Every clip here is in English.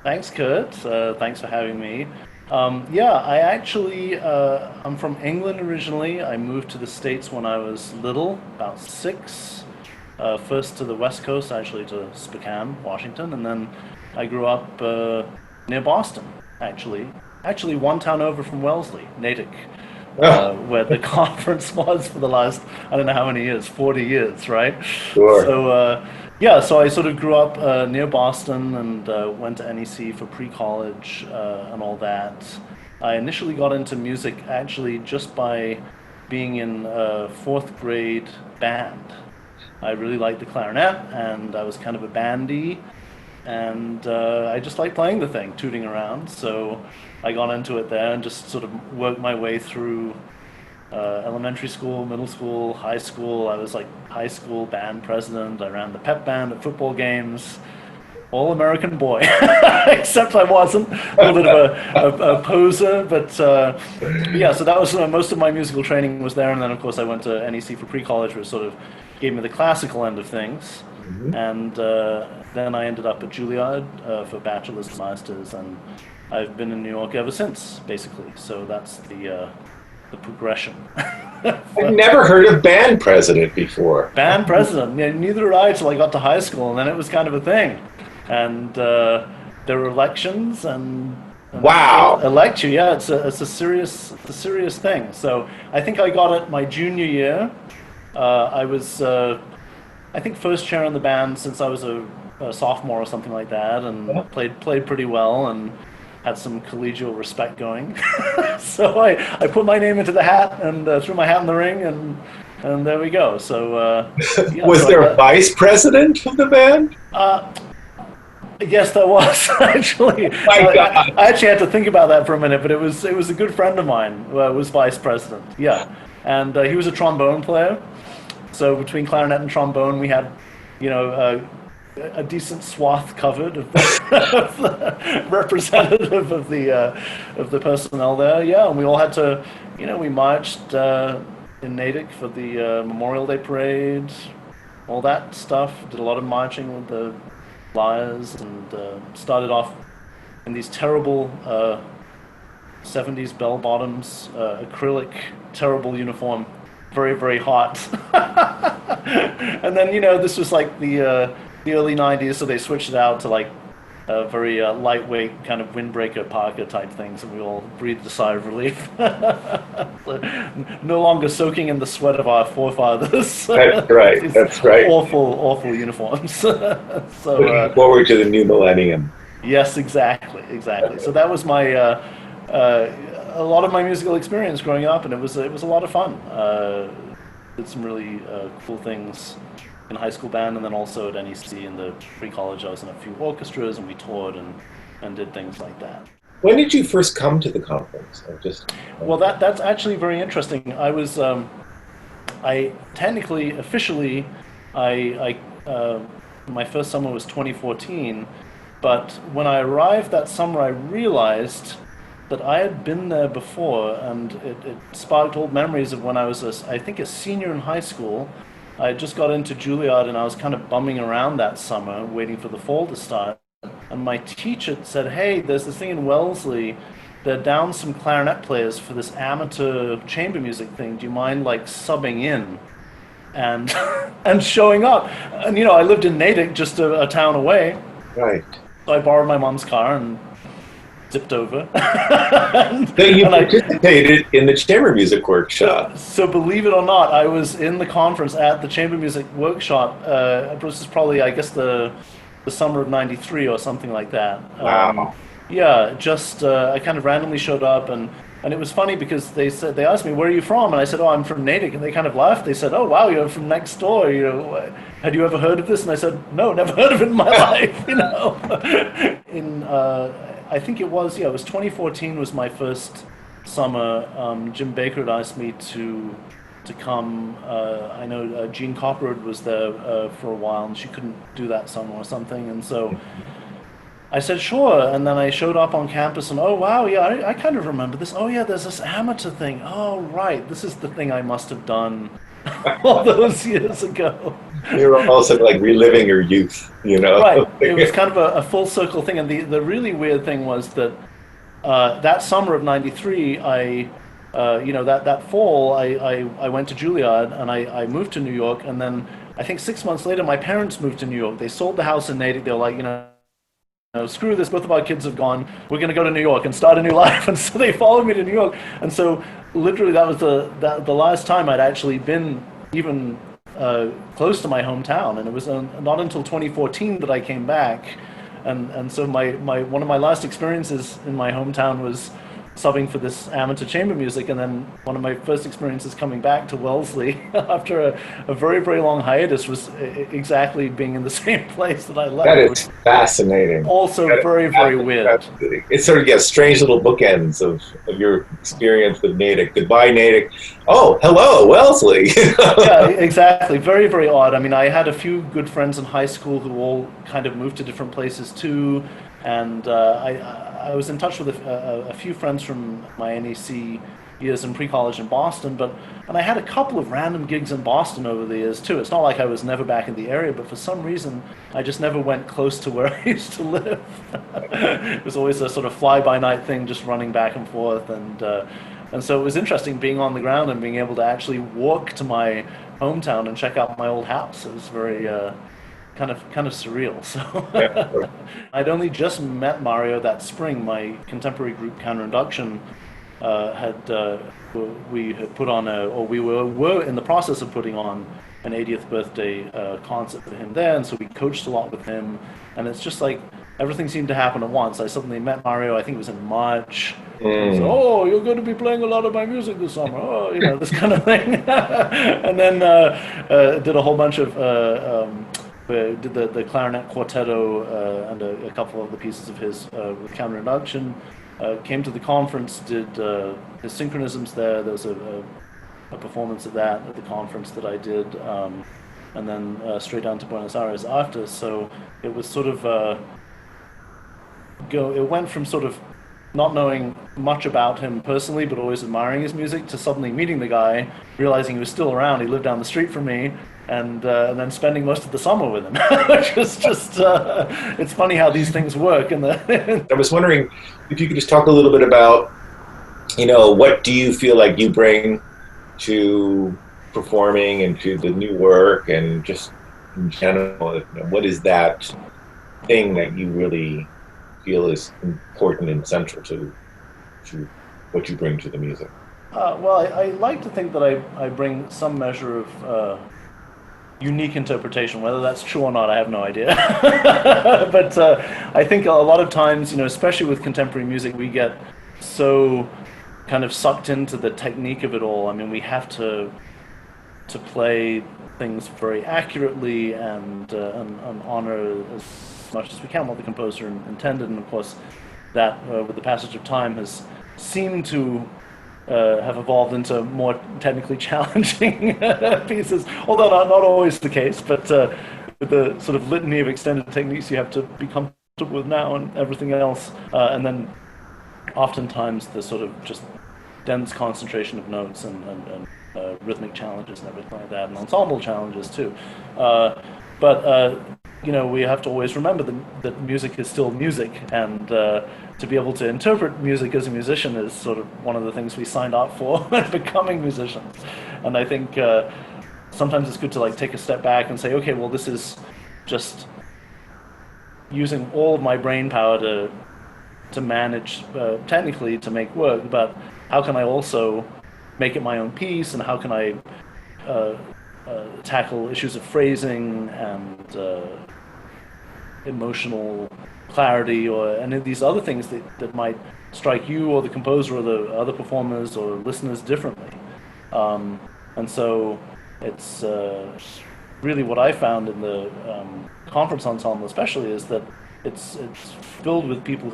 Thanks, Kurt. Thanks for having me. Yeah, I'm from England originally. I moved to the States when I was little, about six. First to the West Coast, actually to Spokane, Washington, and then I grew up near Boston, actually. Actually, one town over from Wellesley, Natick, Oh, where the conference was for the last, I don't know how many years, 40 years, right? sure. So I sort of grew up near Boston and went to NEC for pre-college and all that. I initially got into music actually just by being in fourth grade band. I really liked the clarinet and I was kind of a bandy and I just liked playing the thing, tooting around. So I got into it there and just sort of worked my way through elementary school, middle school, high school. I was like high school band president. I ran the pep band at football games. All American boy, except I wasn't. A little bit of a poser, but yeah. So that was most of my musical training was there, and then of course I went to NEC for pre-college, which sort of gave me the classical end of things, Mhm. and then I ended up at Juilliard for bachelor's and masters, and I've been in New York ever since, basically. So that's the progression. I've never heard of band president before. Band president. Yeah, neither did I till I got to high school, and then it was kind of a thing. And there were elections, and people Wow. elect you. Yeah, it's a serious thing. So I think I got it my junior year. I was I think first chair in the band since I was a sophomore or something like that, and played pretty well and had some collegial respect going. So I put my name into the hat and threw my hat in the ring, and there we go. So yeah, Was so I there a got. vice president of the band? Yes, there was actually. My I God. actually had to think about that for a minute, but it was a good friend of mine who was vice president. Yeah, and he was a trombone player. So between clarinet and trombone, we had, a decent swath covered of of the representative of the personnel there. Yeah, and we all had to, we marched in Natick for the Memorial Day parade, all that stuff. Did a lot of marching with the lyres, and started off in these terrible 70s bell bottoms, acrylic, terrible uniform, very, very hot. And then, this was like the early 90s, so they switched it out to like a very lightweight kind of windbreaker parka type things, and we all breathed a sigh of relief. No longer soaking in the sweat of our forefathers. That's right. These That's right. awful, awful uniforms. So, Looking forward to the new millennium. yes, exactly, exactly. So that was my a lot of my musical experience growing up, and it was a lot of fun. Did some really cool things in high school band, and then also at NEC in the pre-college. I was in a few orchestras, and we toured and did things like that. When did you first come to the conference? I just Well, that's actually very interesting. I technically, officially, my first summer was 2014, but when I arrived that summer, I realized that I had been there before, and it sparked old memories of when I was, I think, a senior in high school. I had just got into Juilliard, and I was kind of bumming around that summer, waiting for the fall to start. And my teacher said, "Hey, there's this thing in Wellesley. They're down some clarinet players for this amateur chamber music thing. Do you mind like subbing in and and showing up?" And I lived in Natick, just a town away. right. So I borrowed my mom's car and zipped over. and, So you and I participated in the chamber music workshop. so believe it or not, I was in the conference at the chamber music workshop. This is probably, I guess, the summer of '93 or something like that. Wow. Yeah, just I kind of randomly showed up, and it was funny because they asked me, "Where are you from?" And I said, "Oh, I'm from Natick," and they kind of laughed. They said, "Oh, wow, you're from next door. Had you ever heard of this?" And I said, "No, never heard of it in my life." In I think it was 2014 was my first summer. Jim Baker had asked me to come. I know Jean Copperwood was there for a while, and she couldn't do that summer or something, and so I said sure. And then I showed up on campus, and oh wow, yeah, I kind of remember this. Oh yeah, there's this amateur thing. Oh right, this is the thing I must have done all those years ago. You're also like reliving your youth, you know? Right. It was kind of a full circle thing. And the really weird thing was that that summer of '93, that fall, I went to Juilliard and I moved to New York. And then I think 6 months later, my parents moved to New York. They sold the house in Natick. They were like, screw this, both of our kids have gone. We're going to go to New York and start a new life. And so they followed me to New York. And so literally that was the last time I'd actually been even close to my hometown. And it was not until 2014 that I came back. And so one of my last experiences in my hometown was subbing for this amateur chamber music, and then one of my first experiences coming back to Wellesley after a very, very long hiatus was exactly being in the same place that I left. That is fascinating. Also very, very weird. It's sort of, yeah, strange little bookends of your experience with Natick. Goodbye, Natick. Oh, hello, Wellesley. Yeah, exactly. Very, very odd. I mean, I had a few good friends in high school who all kind of moved to different places too, and I was in touch with a few friends from my NEC years in pre-college in Boston, and I had a couple of random gigs in Boston over the years too. It's not like I was never back in the area, but for some reason I just never went close to where I used to live. It was always a sort of fly-by-night thing, just running back and forth, and so it was interesting being on the ground and being able to actually walk to my hometown and check out my old house. It was very kind of surreal. So Yeah. I'd only just met Mario that spring. My contemporary group Counterinduction we had put on we were in the process of putting on an 80th birthday concert for him there, and so we coached a lot with him, and it's just like everything seemed to happen at once. I suddenly met Mario, I think it was in March. So, oh, you're going to be playing a lot of my music this summer. Oh, this kind of thing. And then did a whole bunch of did the clarinet quartetto and a couple of the pieces of his with Counterinduction. Came to the conference, did his synchronisms there. There was a performance of that at the conference that I did, and then straight down to Buenos Aires after. So it was sort of it went from sort of not knowing much about him personally, but always admiring his music, to suddenly meeting the guy, realizing he was still around. He lived down the street from me, and then spending most of the summer with him, which was just, it's funny how these things work. I was wondering if you could just talk a little bit about, what do you feel like you bring to performing and to the new work, and just in general, what is that thing that you really feel is important and central to what you bring to the music? Well, I like to think that I bring some measure of unique interpretation. Whether that's true or not, I have no idea. But I think a lot of times, especially with contemporary music, we get so kind of sucked into the technique of it all. I mean, we have to play things very accurately and honor as much as we can what the composer intended. And of course, that with the passage of time has seemed to have evolved into more technically challenging pieces, although not always the case, but with the sort of litany of extended techniques you have to be comfortable with now and everything else, and then oftentimes the sort of just dense concentration of notes and rhythmic challenges and everything like that, and ensemble challenges too. But we have to always remember that music is still music, and to be able to interpret music as a musician is sort of one of the things we signed up for when becoming musicians. And I think sometimes it's good to take a step back and say, okay, well, this is just using all of my brain power to manage technically to make work, but how can I also make it my own piece, and how can I tackle issues of phrasing and emotional clarity or any of these other things that might strike you or the composer or the other performers or listeners differently. And so it's really what I found in the conference ensemble especially is that it's filled with people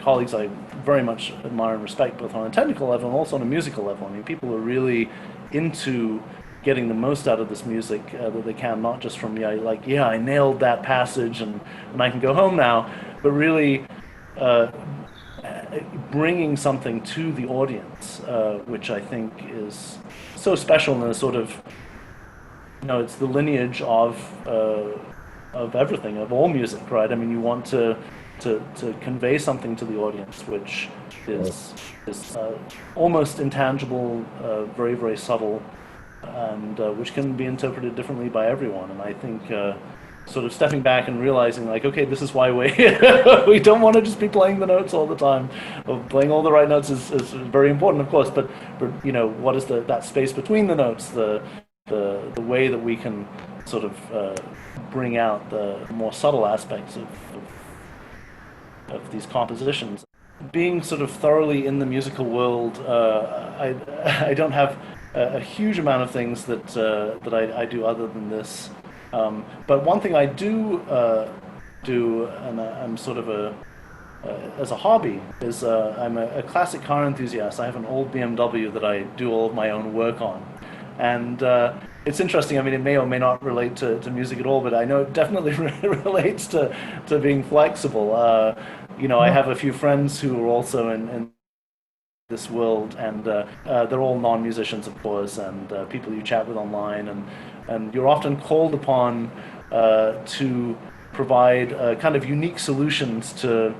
colleagues I very much admire and respect, both on a technical level and also on a musical level. I mean, people who are really into getting the most out of this music that they can, not just from, I nailed that passage and I can go home now, but really bringing something to the audience, which I think is so special in a sort of it's the lineage of everything, of all music, right? I mean, you want to convey something to the audience, which is almost intangible, very very subtle, and which can be interpreted differently by everyone. And I think sort of stepping back and realizing, like, okay, this is why we we don't want to just be playing the notes all the time. Or playing all the right notes is very important, of course, but what is that space between the notes, the way that we can sort of bring out the more subtle aspects of these compositions. Being sort of thoroughly in the musical world, I don't have a huge amount of things that I do other than this. But one thing I do, and I'm sort of as a hobby, is I'm a classic car enthusiast. I have an old BMW that I do all of my own work on. And it's interesting. I mean, it may or may not relate to music at all, but I know it definitely relates to being flexible. I have a few friends who are also in this world, and they're all non-musicians, of course, and people you chat with online, and you're often called upon to provide kind of unique solutions to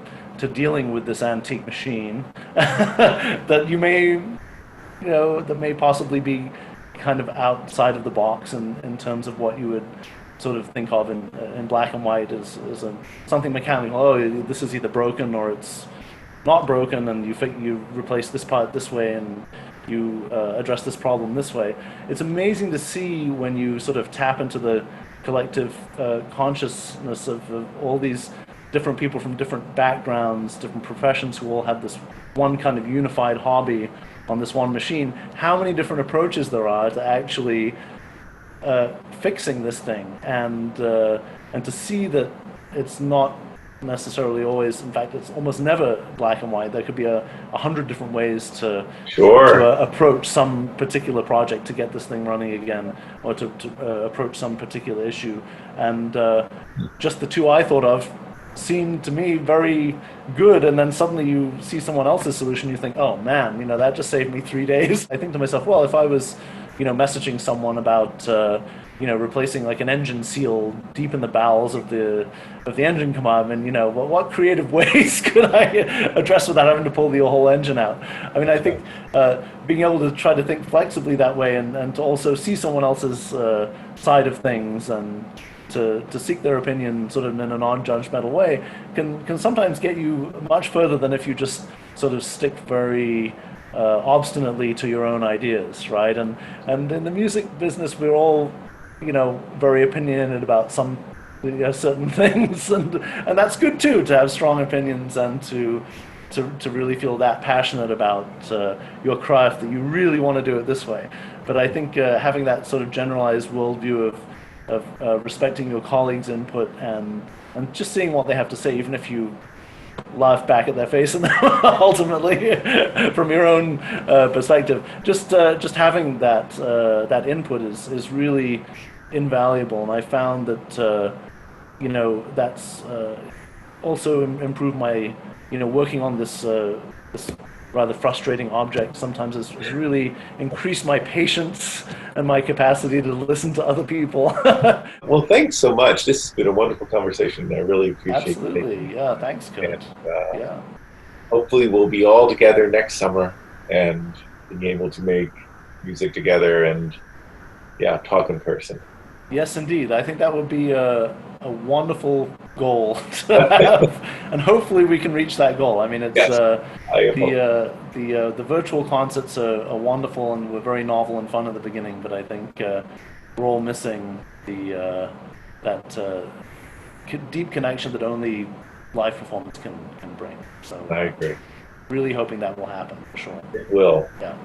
dealing with this antique machine that that may possibly be kind of outside of the box in terms of what you would sort of think of in black and white as something mechanical. Oh, this is either broken or it's not broken, and you replace this part this way, and you address this problem this way. It's amazing to see when you sort of tap into the collective consciousness of all these different people from different backgrounds, different professions, who all have this one kind of unified hobby on this one machine, how many different approaches there are to actually fixing this thing, and to see that it's not necessarily always, in fact, it's almost never black and white. There could be 100 different ways to approach some particular project to get this thing running again, or to approach some particular issue. And just the two I thought of seemed to me very good, and then suddenly you see someone else's solution, you think, oh man, that just saved me 3 days. I think to myself, well, if I was messaging someone about replacing like an engine seal deep in the bowels of the engine compartment, what creative ways could I address without having to pull the whole engine out? I mean, I think being able to try to think flexibly that way, and to also see someone else's side of things, and to seek their opinion sort of in a non-judgmental way, can sometimes get you much further than if you just sort of stick very obstinately to your own ideas, right? And in the music business, we're all very opinionated about some certain things, and that's good too, to have strong opinions, and to really feel that passionate about your craft that you really want to do it this way. But I think having that sort of generalized worldview of respecting your colleagues' input, and just seeing what they have to say, even if you laugh back at their face, and ultimately from your own perspective, just having that input is really invaluable. And I found that that's also improved my working on this rather frustrating object sometimes has really increased my patience and my capacity to listen to other people. Well, thanks so much. This has been a wonderful conversation. I really appreciate it. Absolutely. Yeah, thanks, Kurt. And, yeah. Hopefully we'll be all together next summer and being able to make music together and talk in person. Yes, indeed. I think that would be a wonderful goal to have, and hopefully we can reach that goal. I mean, it's the virtual concerts are wonderful, and were very novel and fun at the beginning. But I think we're all missing that deep connection that only live performance can bring. So I agree. Really hoping that will happen for sure. It will. Yeah.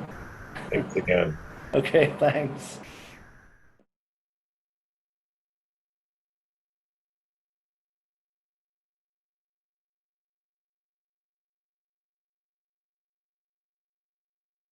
Thanks again. Okay. Thanks.